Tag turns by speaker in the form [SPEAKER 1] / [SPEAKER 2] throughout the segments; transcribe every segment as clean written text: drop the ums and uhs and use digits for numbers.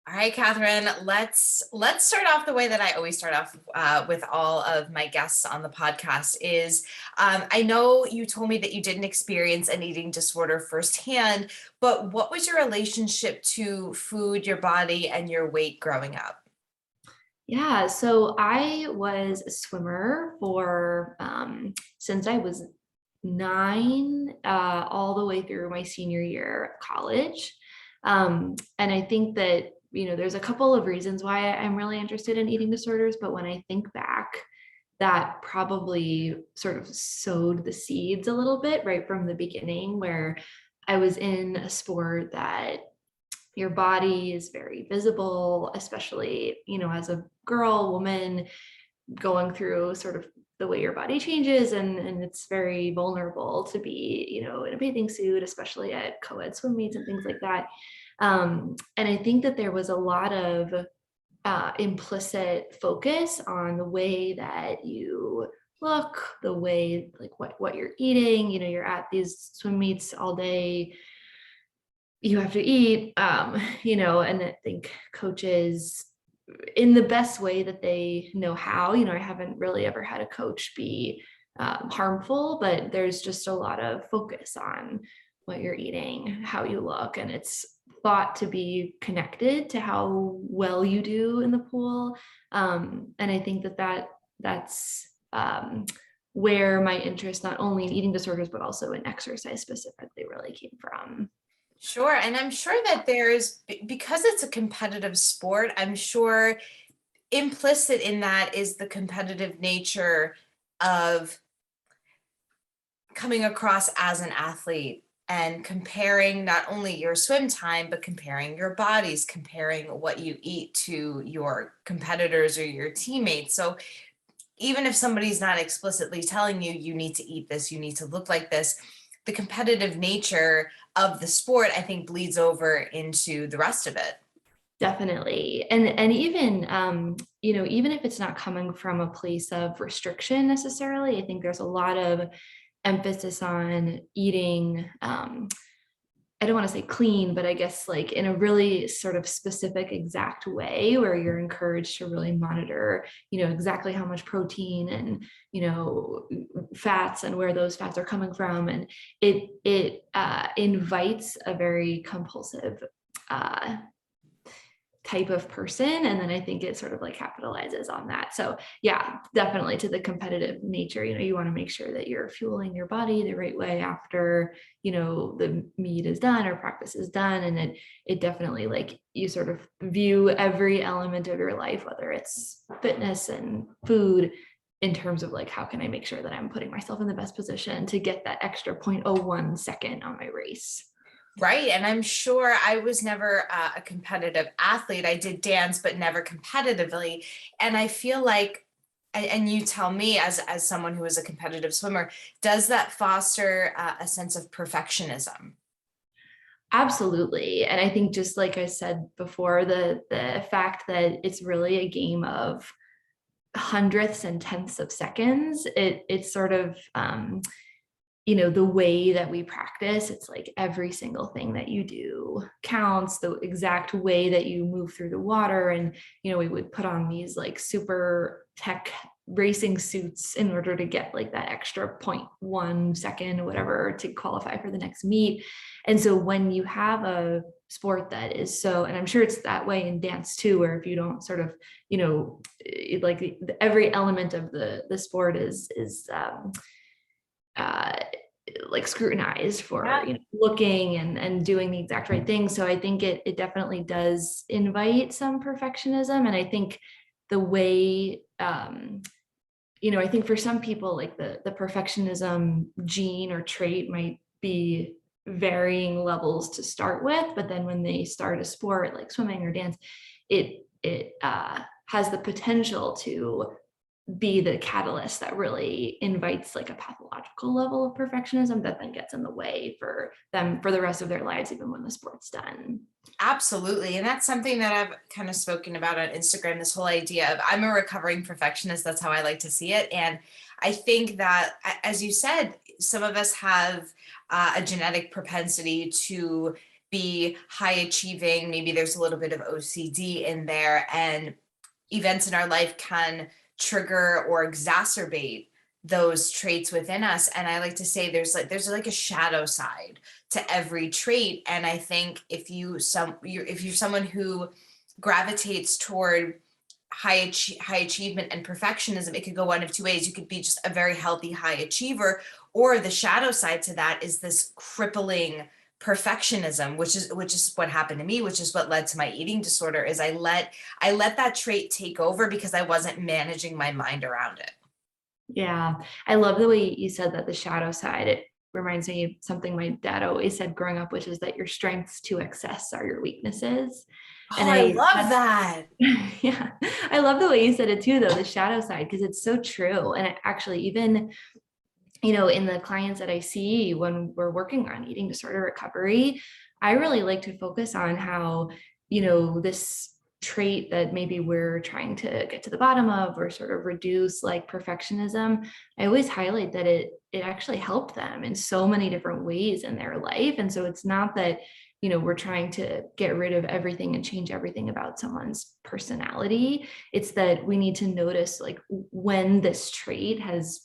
[SPEAKER 1] All right, Kathryn, let's start off the way that I always start off with all of my guests on the podcast is I know you told me that you didn't experience an eating disorder firsthand, but what was your relationship to food, your body, and your weight growing up?
[SPEAKER 2] Yeah, so I was a swimmer for since I was 9, all the way through my senior year of college. And I think that, there's a couple of reasons why I'm really interested in eating disorders, but when I think back, that probably sort of sowed the seeds a little bit right from the beginning, where I was in a sport that your body is very visible, especially, as a girl, woman going through sort of the way your body changes, and it's very vulnerable to be, in a bathing suit, especially at co-ed swim meets and things like that. And I think that there was a lot of implicit focus on the way that you look, the way like what you're eating. You're at these swim meets all day, you have to eat, and I think coaches, in the best way that they know how, I haven't really ever had a coach be harmful, but there's just a lot of focus on what you're eating, how you look, and it's thought to be connected to how well you do in the pool. And I think that's where my interest, not only in eating disorders, but also in exercise specifically, really came from.
[SPEAKER 1] Sure, and I'm sure that because it's a competitive sport, I'm sure implicit in that is the competitive nature of coming across as an athlete and comparing not only your swim time, but comparing your bodies, comparing what you eat to your competitors or your teammates. So even if somebody's not explicitly telling you, you need to eat this, you need to look like this, the competitive nature of the sport, I think, bleeds over into the rest of it.
[SPEAKER 2] Definitely. And even even if it's not coming from a place of restriction necessarily, I think there's a lot of emphasis on eating, I don't want to say clean, but I guess like in a really sort of specific exact way, where you're encouraged to really monitor, exactly how much protein and, fats and where those fats are coming from. And it invites a very compulsive uh, type of person, and then I think it sort of like capitalizes on that. So yeah, definitely, to the competitive nature, you want to make sure that you're fueling your body the right way after, the meet is done or practice is done. And it definitely, like, you sort of view every element of your life, whether it's fitness and food, in terms of like, how can I make sure that I'm putting myself in the best position to get that extra 0.01 second on my race.
[SPEAKER 1] Right. And I'm sure I was never a competitive athlete. I did dance, but never competitively. And I feel like, and you tell me as someone who is a competitive swimmer, does that foster a sense of perfectionism?
[SPEAKER 2] Absolutely. And I think, just like I said before, the fact that it's really a game of hundredths and tenths of seconds, it's sort of the way that we practice, it's like every single thing that you do counts, the exact way that you move through the water. And, we would put on these like super tech racing suits in order to get like that extra 0.1 second or whatever to qualify for the next meet. And so when you have a sport that is so, and I'm sure it's that way in dance too, where if you don't sort of, like every element of the sport is uh, like scrutinized for,
[SPEAKER 1] Yeah.
[SPEAKER 2] looking and doing the exact right thing. So I think it definitely does invite some perfectionism. And I think the way, I think for some people, like the perfectionism gene or trait might be varying levels to start with, but then when they start a sport like swimming or dance, it has the potential to be the catalyst that really invites like a pathological level of perfectionism that then gets in the way for them for the rest of their lives, even when the sport's done.
[SPEAKER 1] Absolutely. And that's something that I've kind of spoken about on Instagram, this whole idea of I'm a recovering perfectionist. That's how I like to see it. And I think that, as you said, some of us have a genetic propensity to be high achieving. Maybe there's a little bit of OCD in there, and events in our life can trigger or exacerbate those traits within us. And I like to say there's like a shadow side to every trait. And I think if you're someone who gravitates toward high achievement and perfectionism, it could go one of two ways. You could be just a very healthy high achiever, or the shadow side to that is this crippling perfectionism, which is what happened to me, which is what led to my eating disorder. Is I let that trait take over because I wasn't managing my mind around it.
[SPEAKER 2] Yeah, I love the way you said that, the shadow side. It reminds me of something my dad always said growing up, which is that your strengths to excess are your weaknesses.
[SPEAKER 1] Oh,
[SPEAKER 2] And
[SPEAKER 1] I
[SPEAKER 2] I
[SPEAKER 1] love
[SPEAKER 2] that's
[SPEAKER 1] that.
[SPEAKER 2] yeah, I love the way you said it too, though, the shadow side, because it's so true. And it actually, even, in the clients that I see when we're working on eating disorder recovery, I really like to focus on how, this trait that maybe we're trying to get to the bottom of or sort of reduce, like perfectionism. I always highlight that it actually helped them in so many different ways in their life. And so it's not that, we're trying to get rid of everything and change everything about someone's personality. It's that we need to notice, like, when this trait has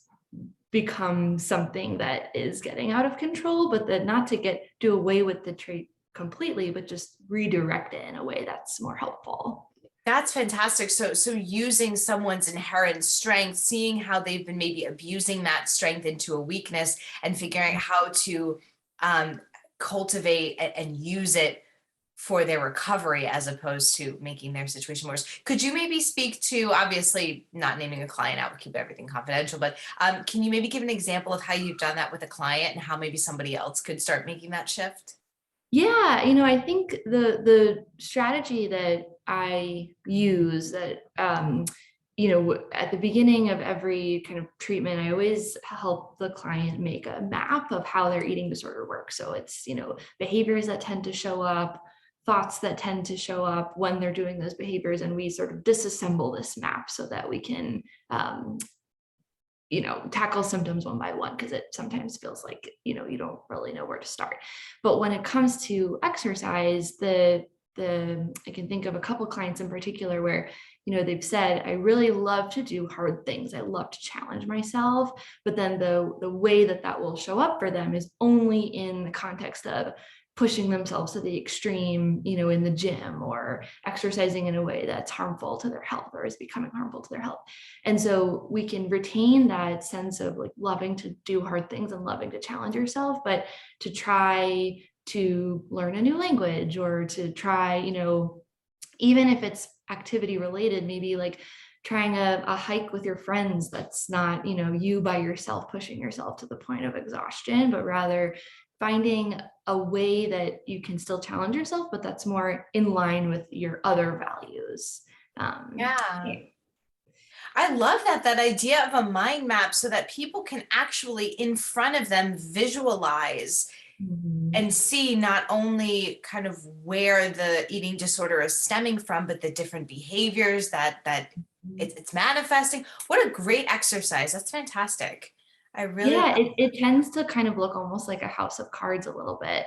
[SPEAKER 2] become something that is getting out of control, but that not to do away with the trait completely, but just redirect it in a way that's more helpful.
[SPEAKER 1] That's fantastic. So using someone's inherent strength, seeing how they've been maybe abusing that strength into a weakness, and figuring out how to um, cultivate and use it for their recovery as opposed to making their situation worse. Could you maybe speak to, obviously not naming a client out, we'll keep everything confidential, but can you maybe give an example of how you've done that with a client and how maybe somebody else could start making that shift?
[SPEAKER 2] Yeah, I think the strategy that I use, that at the beginning of every kind of treatment, I always help the client make a map of how their eating disorder works. So it's, behaviors that tend to show up, thoughts that tend to show up when they're doing those behaviors, and we sort of disassemble this map so that we can tackle symptoms one by one, because it sometimes feels like, you don't really know where to start. But when it comes to exercise, the I can think of a couple clients in particular where, they've said, I really love to do hard things. I love to challenge myself. But then the way that will show up for them is only in the context of pushing themselves to the extreme, in the gym, or exercising in a way that's harmful to their health or is becoming harmful to their health. And so we can retain that sense of, like, loving to do hard things and loving to challenge yourself, but to try to learn a new language, or to try, even if it's activity related, maybe like trying a hike with your friends that's not, you by yourself pushing yourself to the point of exhaustion, but rather finding a way that you can still challenge yourself, but that's more in line with your other values.
[SPEAKER 1] Yeah.
[SPEAKER 2] Yeah.
[SPEAKER 1] I love that idea of a mind map so that people can actually in front of them visualize
[SPEAKER 2] Mhm.
[SPEAKER 1] and see not only kind of where the eating disorder is stemming from, but the different behaviors that it's manifesting. What a great exercise. That's fantastic. I really
[SPEAKER 2] Yeah,
[SPEAKER 1] love.
[SPEAKER 2] it tends to kind of look almost like a house of cards a little bit,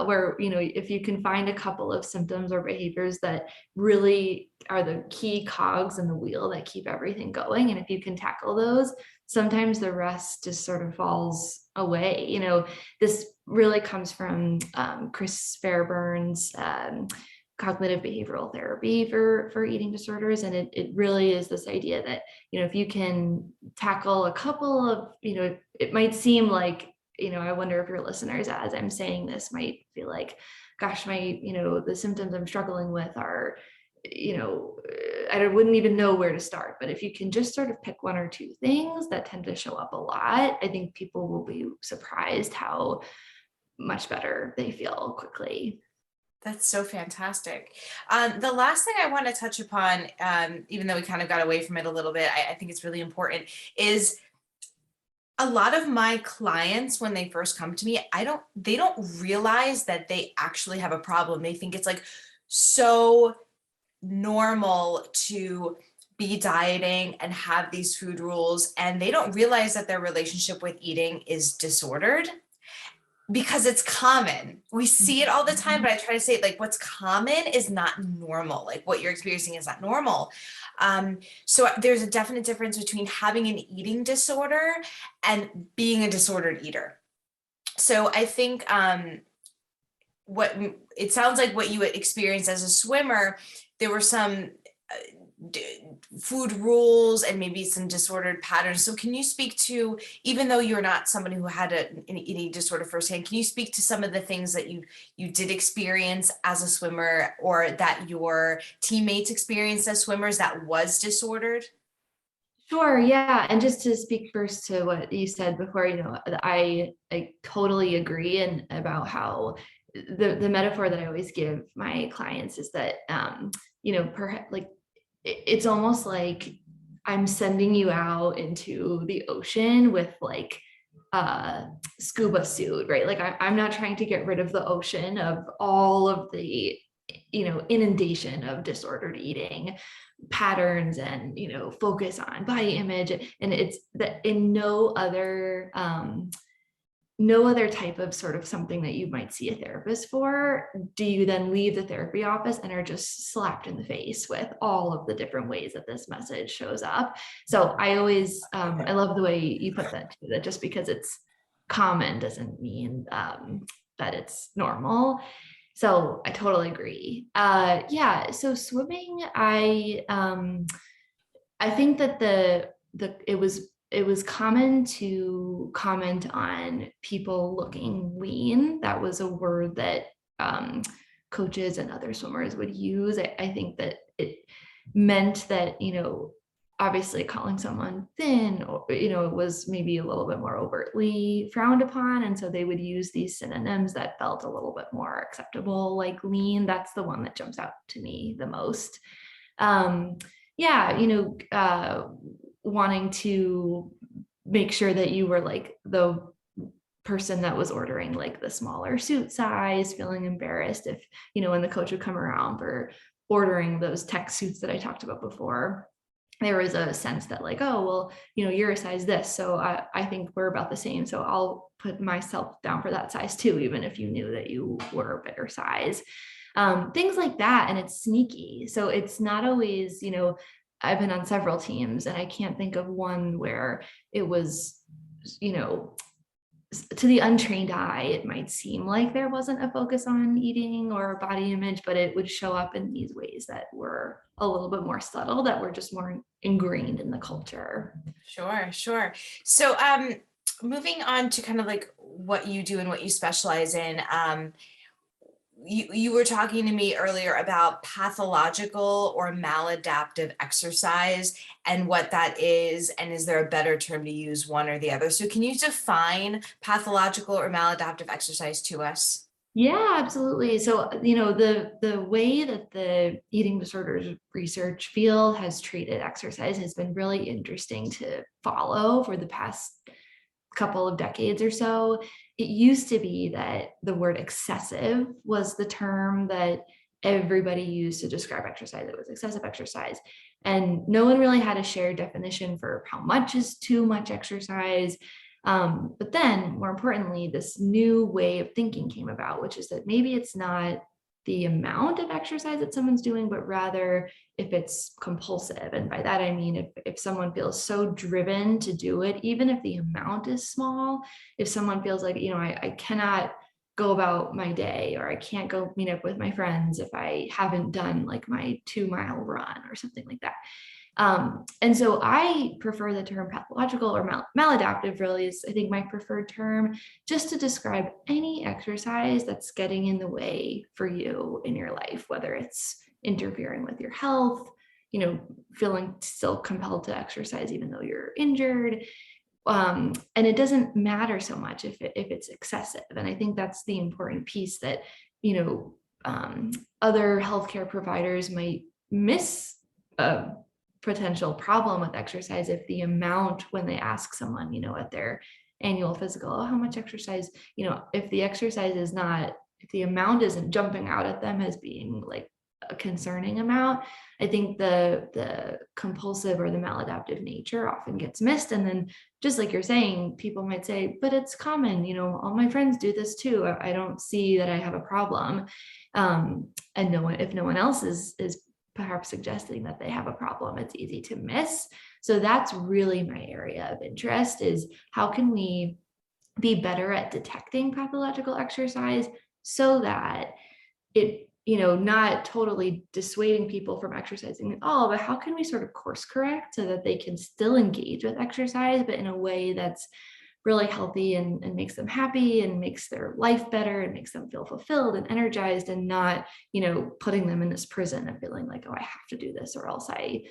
[SPEAKER 2] where, if you can find a couple of symptoms or behaviors that really are the key cogs in the wheel that keep everything going, and if you can tackle those, sometimes the rest just sort of falls away. This really comes from Chris Fairbairn's cognitive behavioral therapy for eating disorders, and it really is this idea that, if you can tackle a couple of, it might seem like, I wonder if your listeners, as I'm saying this, might feel like, gosh, the symptoms I'm struggling with are, I wouldn't even know where to start. But if you can just sort of pick one or two things that tend to show up a lot, I think people will be surprised how much better they feel quickly.
[SPEAKER 1] That's so fantastic. The last thing I want to touch upon, even though we kind of got away from it a little bit, I think it's really important, is a lot of my clients, when they first come to me, they don't realize that they actually have a problem. They think it's like so normal to be dieting and have these food rules, and they don't realize that their relationship with eating is disordered. because it's common. We see it all the time, but I try to say like what's common is not normal. Like what you're experiencing is not normal. So there's a definite difference between having an eating disorder and being a disordered eater. So I think what it sounds like what you experienced as a swimmer, there were some food rules and maybe some disordered patterns. So can you speak to, even though you're not somebody who had an eating disorder firsthand, can you speak to some of the things that you did experience as a swimmer, or that your teammates experienced as swimmers that was disordered?
[SPEAKER 2] Sure, yeah. And just to speak first to what you said before, I totally agree and about how the metaphor that I always give my clients is that perhaps like it's almost like I'm sending you out into the ocean with like a scuba suit, right? Like I'm not trying to get rid of the ocean of all of the inundation of disordered eating patterns and focus on body image, and it's that in no other type of sort of something that you might see a therapist for do you then leave the therapy office and are just slapped in the face with all of the different ways that this message shows up. So I always I love the way you put that too, that just because it's common doesn't mean that it's normal. So I totally agree. Yeah. So swimming, I think that it was common to comment on people looking lean. That was a word that coaches and other swimmers would use. I think that it meant that, obviously calling someone thin, or, it was maybe a little bit more overtly frowned upon. And so they would use these synonyms that felt a little bit more acceptable, like lean. That's the one that jumps out to me the most. Yeah, wanting to make sure that you were like the person that was ordering like the smaller suit size, feeling embarrassed if, when the coach would come around for ordering those tech suits that I talked about before, there was a sense that like, oh, well, you're a size this, so I think we're about the same. So I'll put myself down for that size too, even if you knew that you were a bigger size. Things like that. And it's sneaky. So it's not always, I've been on several teams and I can't think of one where it was, to the untrained eye, it might seem like there wasn't a focus on eating or body image, but it would show up in these ways that were a little bit more subtle, that were just more ingrained in the culture.
[SPEAKER 1] Sure, sure. So moving on to kind of like what you do and what you specialize in, you were talking to me earlier about pathological or maladaptive exercise and what that is, and is there a better term to use, one or the other? So can you define pathological or maladaptive exercise to us?
[SPEAKER 2] Yeah, absolutely. So, the way that the eating disorders research field has treated exercise has been really interesting to follow for the past couple of decades or so. It used to be that the word excessive was the term that everybody used to describe exercise. It was excessive exercise. And no one really had a shared definition for how much is too much exercise. But then, more importantly, this new way of thinking came about, which is that maybe it's not the amount of exercise that someone's doing, but rather if it's compulsive. And by that, I mean, if someone feels so driven to do it, even if the amount is small, if someone feels like, I cannot go about my day, or I can't go meet up with my friends if I haven't done like my 2-mile run or something like that. And so I prefer the term pathological or maladaptive, really is, I think, my preferred term, just to describe any exercise that's getting in the way for you in your life, whether it's interfering with your health, feeling still compelled to exercise even though you're injured. And it doesn't matter so much if it's excessive. And I think that's the important piece that, other healthcare providers might miss a potential problem with exercise if the amount, when they ask someone, at their annual physical, oh, how much exercise, if the exercise is not, if the amount isn't jumping out at them as being like a concerning amount. I think the compulsive or the maladaptive nature often gets missed. And then just like you're saying, people might say, but it's common, all my friends do this too. I don't see that I have a problem. And if no one else is perhaps suggesting that they have a problem, it's easy to miss. So that's really my area of interest, is how can we be better at detecting pathological exercise so that it, not totally dissuading people from exercising at all, but how can we sort of course correct so that they can still engage with exercise, but in a way that's really healthy and makes them happy and makes their life better and makes them feel fulfilled and energized, and not, putting them in this prison of feeling like, oh, I have to do this or else I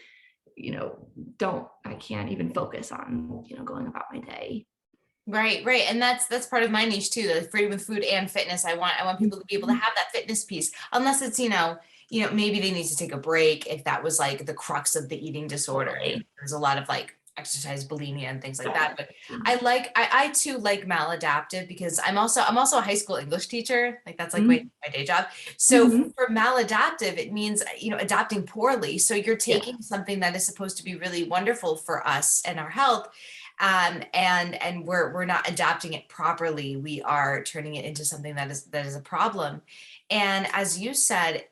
[SPEAKER 2] can't even focus on, going about my day.
[SPEAKER 1] Right, right. And that's part of my niche too, the freedom with food and fitness. I want people to be able to have that fitness piece, unless it's, maybe they need to take a break if that was like the crux of the eating disorder.
[SPEAKER 2] Totally.
[SPEAKER 1] There's a lot of like exercise bulimia and things like that. But I too like maladaptive, because I'm also a high school English teacher. Like that's like my day job. So
[SPEAKER 2] Mhm.
[SPEAKER 1] for maladaptive, it means, adapting poorly. So you're
[SPEAKER 2] Yeah.
[SPEAKER 1] taking something that is supposed to be really wonderful for us and our health, and we're not adapting it properly. We are turning it into something that is a problem. And as you said,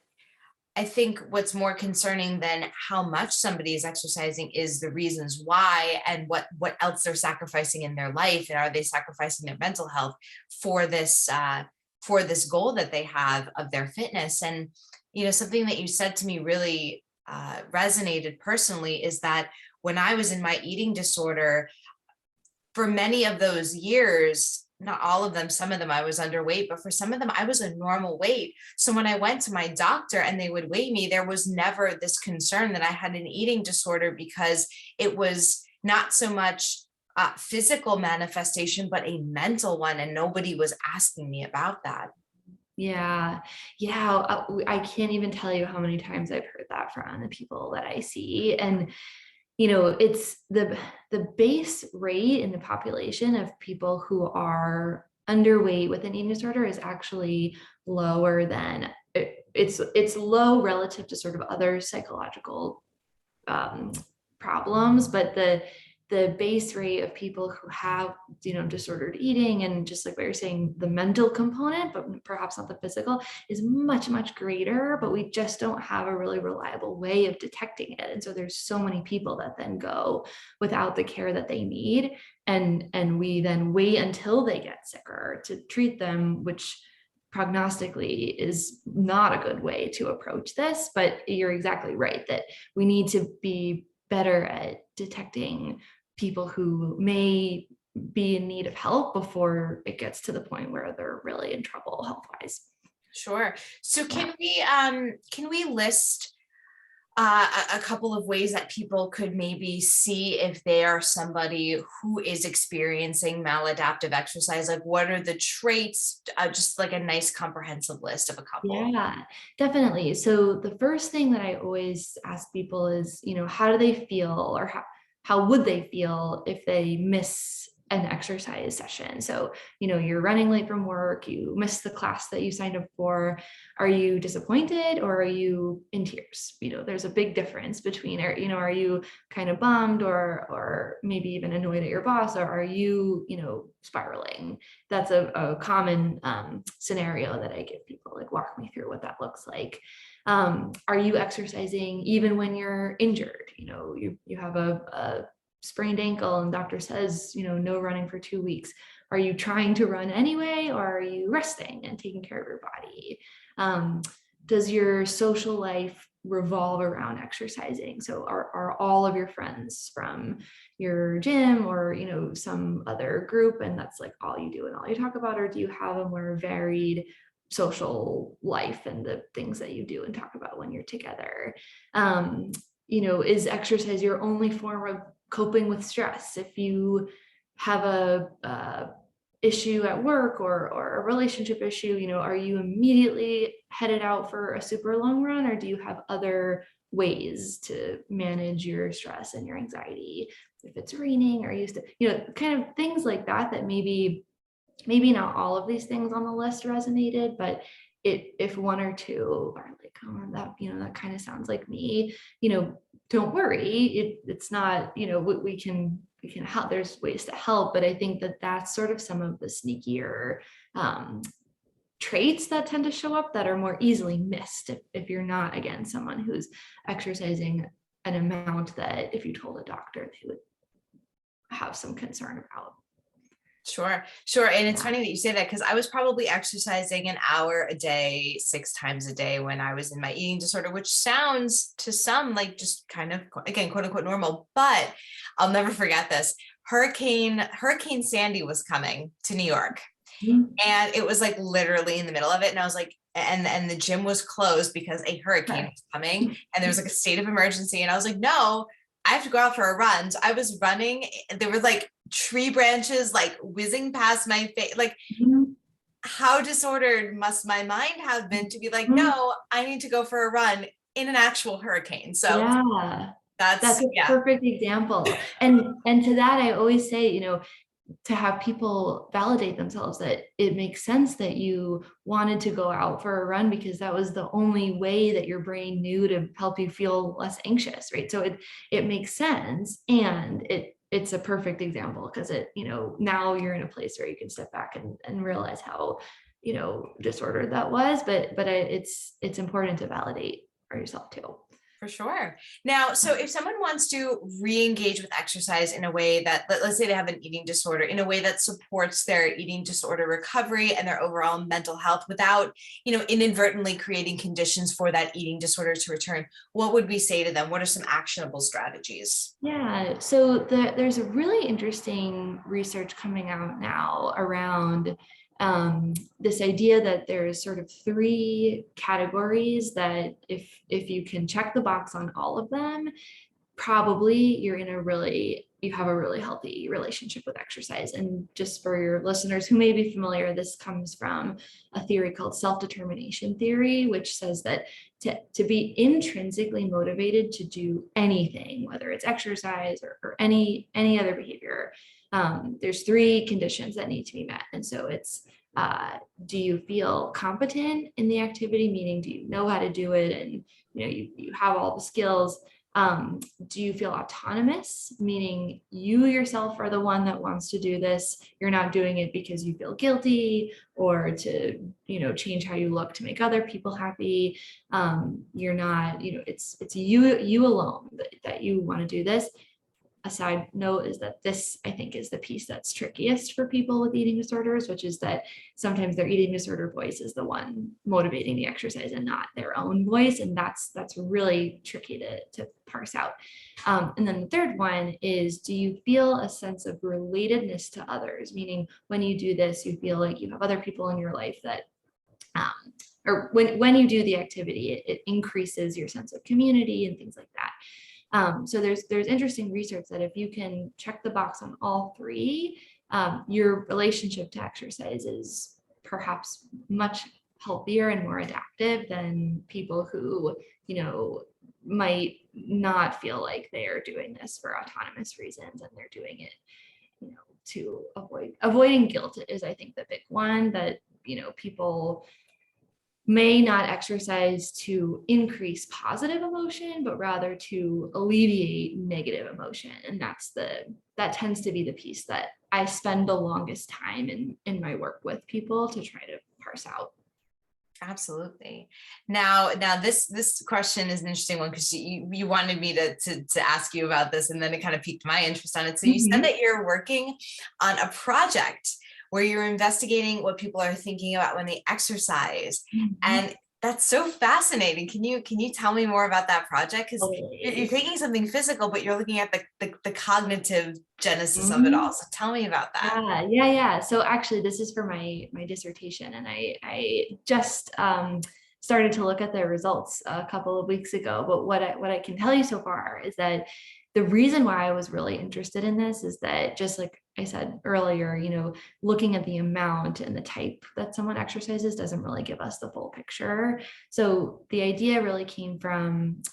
[SPEAKER 1] I think what's more concerning than how much somebody is exercising is the reasons why, and what else they're sacrificing in their life, and are they sacrificing their mental health for this goal that they have of their fitness. And something that you said to me really resonated personally, is that when I was in my eating disorder, for many of those years, not all of them, some of them I was underweight, but for some of them I was a normal weight. So when I went to my doctor and they would weigh me, there was never this concern that I had an eating disorder, because it was not so much physical manifestation, but a mental one. And nobody was asking me about that.
[SPEAKER 2] Yeah. Yeah. I can't even tell you how many times I've heard that from the people that I see. And it's the base rate in the population of people who are underweight with an eating disorder is actually lower than it's low relative to sort of other psychological um, problems, but the base rate of people who have disordered eating, and just like what you're saying, the mental component, but perhaps not the physical, is much greater, but we just don't have a really reliable way of detecting it. And so there's so many people that then go without the care that they need, and we then wait until they get sicker to treat them, which prognostically is not a good way to approach this. But you're exactly right that we need to be better at detecting people who may be in need of help before it gets to the point where they're really in trouble health-wise.
[SPEAKER 1] Sure. So
[SPEAKER 2] Yeah.
[SPEAKER 1] can we list a couple of ways that people could maybe see if they are somebody who is experiencing maladaptive exercise? Like, what are the traits? Just like a nice comprehensive list of a couple.
[SPEAKER 2] Yeah, definitely. So the first thing that I always ask people is, how do they feel, or how would they feel if they miss an exercise session? So, you're running late from work, you missed the class that you signed up for. Are you disappointed, or are you in tears? There's a big difference between, are you kind of bummed, or maybe even annoyed at your boss, or are you, spiraling? That's a common scenario that I give people, like, walk me through what that looks like. Are you exercising even when you're injured? You have a sprained ankle and doctor says, no running for 2 weeks. Are you trying to run anyway, or are you resting and taking care of your body? Does your social life revolve around exercising? So are all of your friends from your gym, or some other group, and that's like all you do and all you talk about? Or do you have a more varied social life and the things that you do and talk about when you're together? Is exercise your only form of coping with stress? If you have a issue at work, or a relationship issue, are you immediately headed out for a super long run, or do you have other ways to manage your stress and your anxiety? If it's raining, or used to, kind of things like that, that maybe not all of these things on the list resonated, but if one or two are like, oh, that, that kind of sounds like me, don't worry. It's not, we can help. There's ways to help, but I think that that's sort of some of the sneakier traits that tend to show up that are more easily missed if you're not, again, someone who's exercising an amount that if you told a doctor, they would have some concern about.
[SPEAKER 1] Sure. And it's funny that you say that, because I was probably exercising an hour a day, 6 times a day when I was in my eating disorder, which sounds to some like just kind of, again, quote unquote normal, but I'll never forget this. Hurricane Sandy was coming to New York.
[SPEAKER 2] Mhm.
[SPEAKER 1] And it was like literally in the middle of it. And I was like, and the gym was closed because a hurricane was coming and there was like a state of emergency. And I was like, no, I have to go out for a run. So I was running. There were like tree branches like whizzing past my face. Like, how disordered must my mind have been to be like, no, I need to go for a run in an actual hurricane. So
[SPEAKER 2] Yeah, that's a
[SPEAKER 1] yeah.
[SPEAKER 2] perfect example. And to that, I always say, to have people validate themselves that it makes sense that you wanted to go out for a run because that was the only way that your brain knew to help you feel less anxious, right? So it makes sense, and it's a perfect example because now you're in a place where you can step back and realize how disordered that was, but it's important to validate for yourself too.
[SPEAKER 1] For sure. Now, so if someone wants to re-engage with exercise in a way that, let's say they have an eating disorder, in a way that supports their eating disorder recovery and their overall mental health without, inadvertently creating conditions for that eating disorder to return, what would we say to them? What are some actionable strategies?
[SPEAKER 2] Yeah, so there's a really interesting research coming out now around this idea that there's sort of 3 categories that if you can check the box on all of them, probably you have a really healthy relationship with exercise. And just for your listeners who may be familiar, this comes from a theory called self-determination theory, which says that to be intrinsically motivated to do anything, whether it's exercise or any other behavior, there's 3 conditions that need to be met. And so it's, do you feel competent in the activity, meaning do you know how to do it, and you have all the skills? Do you feel autonomous, meaning you yourself are the one that wants to do this? You're not doing it because you feel guilty or to, change how you look to make other people happy. You're not, it's you alone that you want to do this. A side note is that this, I think, is the piece that's trickiest for people with eating disorders, which is that sometimes their eating disorder voice is the one motivating the exercise and not their own voice. And that's really tricky to parse out. And then the third one is, do you feel a sense of relatedness to others? Meaning when you do this, you feel like you have other people in your life that or when you do the activity, it increases your sense of community and things like that. So there's interesting research that if you can check the box on all 3, your relationship to exercise is perhaps much healthier and more adaptive than people who, might not feel like they are doing this for autonomous reasons and they're doing it, to avoiding guilt is, I think, the big one that, people may not exercise to increase positive emotion, but rather to alleviate negative emotion. And that tends to be the piece that I spend the longest time in my work with people to try to parse out.
[SPEAKER 1] Absolutely. Now this question is an interesting one because you wanted me to ask you about this, and then it kind of piqued my interest on it. So you said that you're working on a project where you're investigating what people are thinking about when they exercise. And that's so fascinating. Can you tell me more about that project? Because you're taking something physical, but you're looking at the cognitive genesis of it all. So tell me about that.
[SPEAKER 2] Yeah. So actually, this is for my dissertation, and I just started to look at the results a couple of weeks ago. But what I can tell you so far is that the reason why I was really interested in this is that, just like I said earlier, looking at the amount and the type that someone exercises doesn't really give us the full picture. So the idea really came from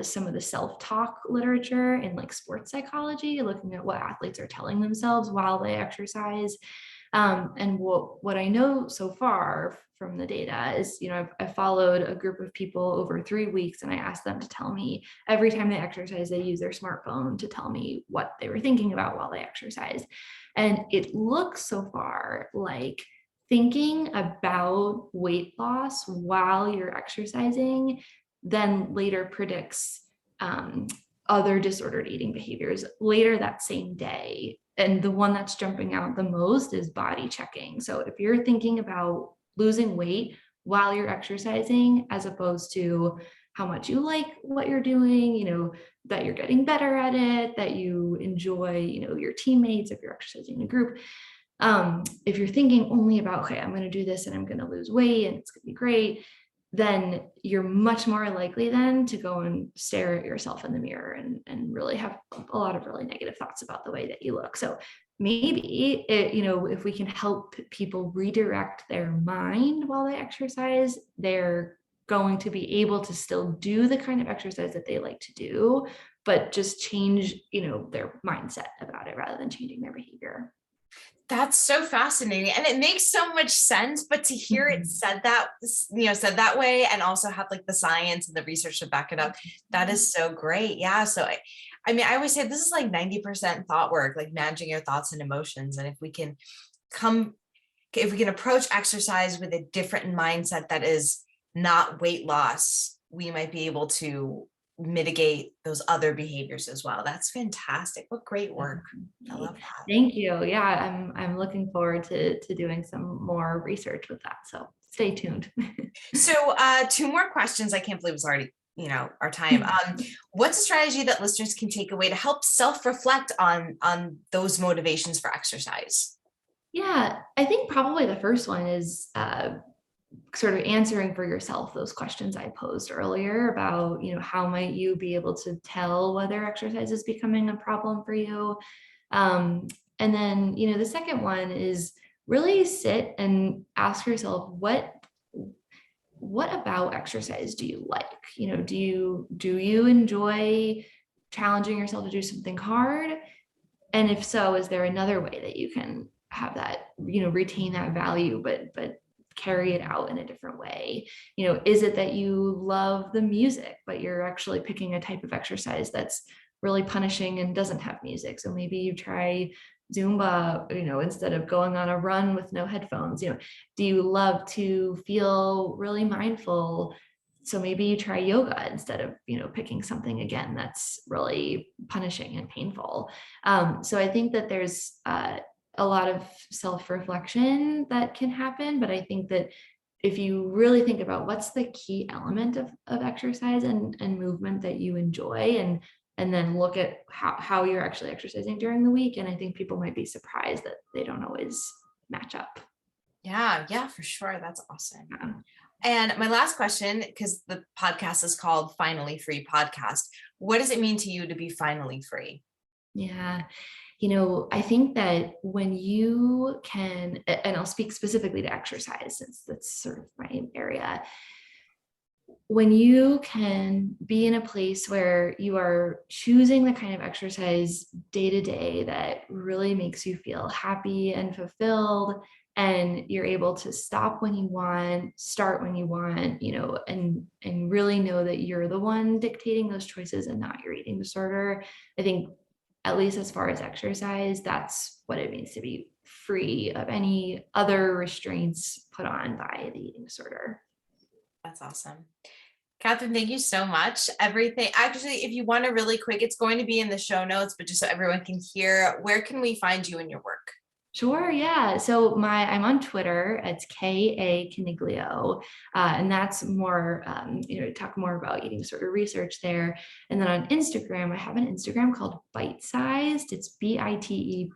[SPEAKER 2] some of the self-talk literature in like sports psychology, looking at what athletes are telling themselves while they exercise. And what I know so far from the data is, I followed a group of people over 3 weeks, and I asked them to tell me every time they exercise, they use their smartphone to tell me what they were thinking about while they exercise. And it looks so far like thinking about weight loss while you're exercising then later predicts other disordered eating behaviors later that same day. And the one that's jumping out the most is body checking. So if you're thinking about losing weight while you're exercising, as opposed to how much you like what you're doing, that you're getting better at it, that you enjoy, your teammates, if you're exercising in a group, if you're thinking only about, okay, I'm going to do this and I'm going to lose weight and it's going to be great, then you're much more likely then to go and stare at yourself in the mirror and really have a lot of really negative thoughts about the way that you look. So maybe if we can help people redirect their mind while they exercise, they're going to be able to still do the kind of exercise that they like to do, but just change, their mindset about it rather than changing their behavior.
[SPEAKER 1] That's so fascinating. And it makes so much sense, but to hear it said that way, and also have like the science and the research to back it up, that is so great. Yeah. So I mean, I always say this is like 90% thought work, like managing your thoughts and emotions. And if we can approach exercise with a different mindset that is not weight loss, we might be able to mitigate those other behaviors as well. That's fantastic. What great work. I love that.
[SPEAKER 2] Thank you. Yeah, I'm looking forward to doing some more research with that. So stay tuned.
[SPEAKER 1] So 2 more questions. I can't believe it's already, our time. What's a strategy that listeners can take away to help self-reflect on those motivations for exercise?
[SPEAKER 2] Yeah, I think probably the first one is sort of answering for yourself those questions I posed earlier about, how might you be able to tell whether exercise is becoming a problem for you? And then, the second one is really sit and ask yourself, what about exercise do you like? Do you enjoy challenging yourself to do something hard? And if so, is there another way that you can have that, retain that value, but carry it out in a different way? Is it that you love the music, but you're actually picking a type of exercise that's really punishing and doesn't have music? So maybe you try Zumba, instead of going on a run with no headphones. Do you love to feel really mindful? So maybe you try yoga instead of, picking something again that's really punishing and painful. So I think that there's a lot of self-reflection that can happen, but I think that if you really think about what's the key element of exercise and movement that you enjoy, and then look at how you're actually exercising during the week, and I think people might be surprised that they don't always match up.
[SPEAKER 1] Yeah, for sure. That's awesome.
[SPEAKER 2] Yeah.
[SPEAKER 1] And my last question, because the podcast is called Finally Free Podcast, what does it mean to you to be finally free?
[SPEAKER 2] Yeah. I think that when you can, and I'll speak specifically to exercise since that's sort of my area, when you can be in a place where you are choosing the kind of exercise day to day that really makes you feel happy and fulfilled, and you're able to stop when you want, start when you want, and really know that you're the one dictating those choices and not your eating disorder. I think, at least as far as exercise, that's what it means to be free of any other restraints put on by the eating disorder.
[SPEAKER 1] That's awesome. Kathryn, thank you so much. Everything, actually, if you want to really quick, it's going to be in the show notes, but just so everyone can hear, where can we find you in your work?
[SPEAKER 2] Sure, yeah. So I'm on Twitter. It's Kathryn Coniglio, and that's more, talk more about eating disorder research there. And then on Instagram, I have an Instagram called Bite Sized. It's BITEPSYZED.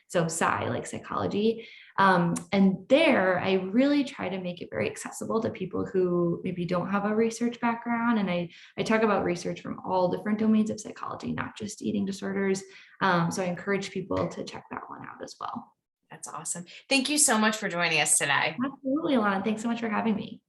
[SPEAKER 2] So Psy, like psychology. And there, I really try to make it very accessible to people who maybe don't have a research background. And I talk about research from all different domains of psychology, not just eating disorders. So I encourage people to check that one out as well.
[SPEAKER 1] That's awesome. Thank you so much for joining us today.
[SPEAKER 2] Absolutely, Alana. Thanks so much for having me.